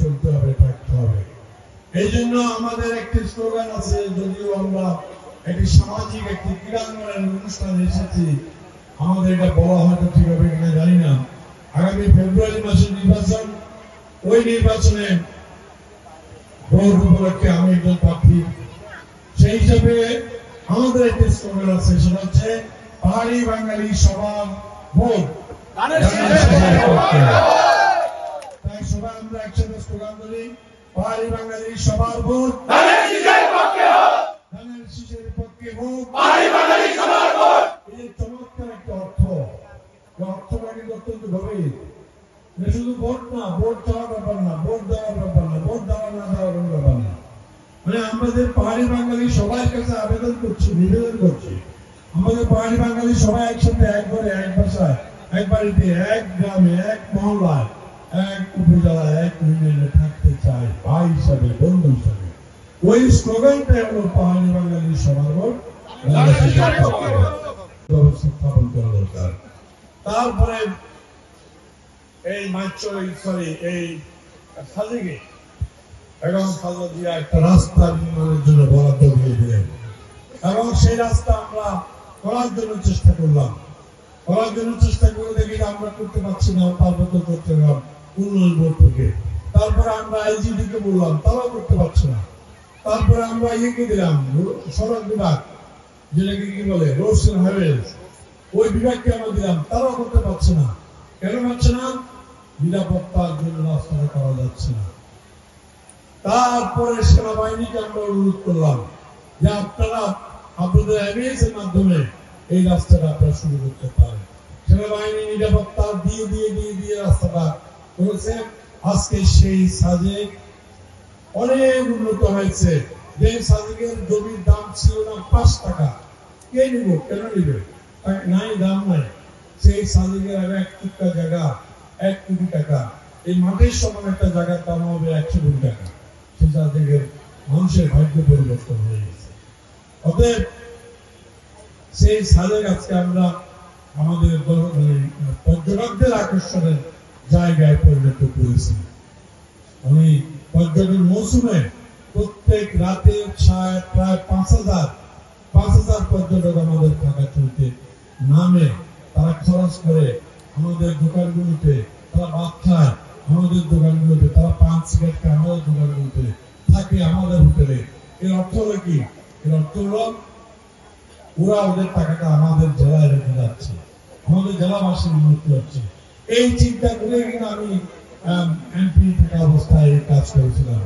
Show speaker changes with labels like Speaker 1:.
Speaker 1: চলতে হবে, থাকতে হবে। এই জন্য আমাদের একটি স্লোগান আছে, যদিও আমরা একটি সামাজিক একটি ক্রীড়াঙ্গনের অনুষ্ঠানে এসেছি, আমাদের এটা বলা হয়তো ঠিক হবে কিনা জানি না। আগামী ফেব্রুয়ারি মাসে নির্বাচন, ওই নির্বাচনে ভোট উপলক্ষে আমি একজন প্রার্থী, সেই হিসাবে আমাদের একটি স্লোগান আছে, সেটা হচ্ছে পাহাড়ি বাঙালি সবার ভোট। তাই সবাই আমরা একসাথে স্লোগান বলি, পাহাড়ি বাঙালি সবার ভোট, ধানের শীষের পক্ষে হোক। এই চমৎকার একটা অর্থ, অর্থটা কিন্তু অত্যন্ত গভীর। শুধু ভোট না, ভোট চাওয়ার ব্যাপার না, ভোট দেওয়ার ব্যাপার না, ভোট দেওয়া না দেওয়ার কোনো ব্যাপার না। মানে আমাদের পাহাড়ি বাঙালি সবার কাছে আবেদন করছি, নিবেদন করছি, আমাদের পাহাড়ি বাঙালি সবাই একসাথে, এক ঘরে, এক ভাষায়, এক বাড়িতে, এক গ্রামে, এক মহল্লায়, এক উপজেলায়, এক ইউনিয়নে থাকতে চাই, ভাই হিসাবে, বন্ধু হিসাবে। ওই স্লোগানটা হলো পাহাড়ি বাঙালি সবার ভোট, ব্যবস্থা স্থাপন করা দরকার। তারপরে এই এই সাজিকে এবং খাজা দিয়া একটা রাস্তা নির্মাণের জন্য বরাদ্দ দিয়ে দিলেন, এবং সেই রাস্তা আমরা করার জন্য চেষ্টা করলাম। চেষ্টা করে দেখি আমরা করতে পারছি না, পার্বত্য চট্টগ্রাম উন্নয়ন বোর্ড থেকে। তারপরে আমরা আইজিডি কে বললাম, তারাও করতে পারছে না। তারপরে আমরা ইয়েকে দিলাম, সড়ক বিভাগ, যেটাকে কি বলে রোডস এন্ড হাইওয়েজ, ওই বিভাগকে আমরা দিলাম, তারাও করতে পারছে না। কেন পারছে না? নিরাপত্তার জন্য রাস্তাটা করা যাচ্ছে না। তারপরে সেনাবাহিনীকে আমরা অনুরোধ করলাম যে আপনারা আপনাদের এমএস এর মাধ্যমে এই রাস্তাটা আপনারা শুরু করতে পারেন। সেনাবাহিনী নিরাপত্তা দিয়ে রাস্তাটা করেছে। আজকে সেই সাজেক অনেক উন্নত হয়েছে। যে সাজেকের জমির দাম ছিল না 5 টাকা, কে নিব, কেন নিবে, নাই দাম নাই। সেই সাজেকের আগে 1 টুকরা জায়গা 1 কোটি টাকা, এই মাটির সমান একটা জায়গার দাম হবে 100 কোটি টাকা। সেই সাজেকের মানুষের ভাগ্য পরিবর্তন হয়ে গেছে। অতএব সেই সাজেক আজকে আমরা আমাদের পর্যটকদের আকর্ষণের জায়গায় পরিণত করেছি। আমি পর্যটন মৌসুমে প্রত্যেক রাতে প্রায় 5,000 পর্যটক আমাদের ঢাকা চলতে নামে। তারা খরচ করে আমাদের দোকানগুলোতে, তারা ভাত খায় আমাদের দোকানগুলোতে, তারা পান সিগারেট খায় আমাদের দোকানগুলোতে, থাকে আমাদের হোটেলে। এর অর্থ হলো কি? এর অর্থ হলো ওরা ওদের টাকাটা আমাদের জেলায় রেখে যাচ্ছে, আমাদের জেলাবাসীর উন্নতি হচ্ছে। এই চিন্তা করে কিনা আমি এমপি থাকা অবস্থায় কাজ করেছিলাম।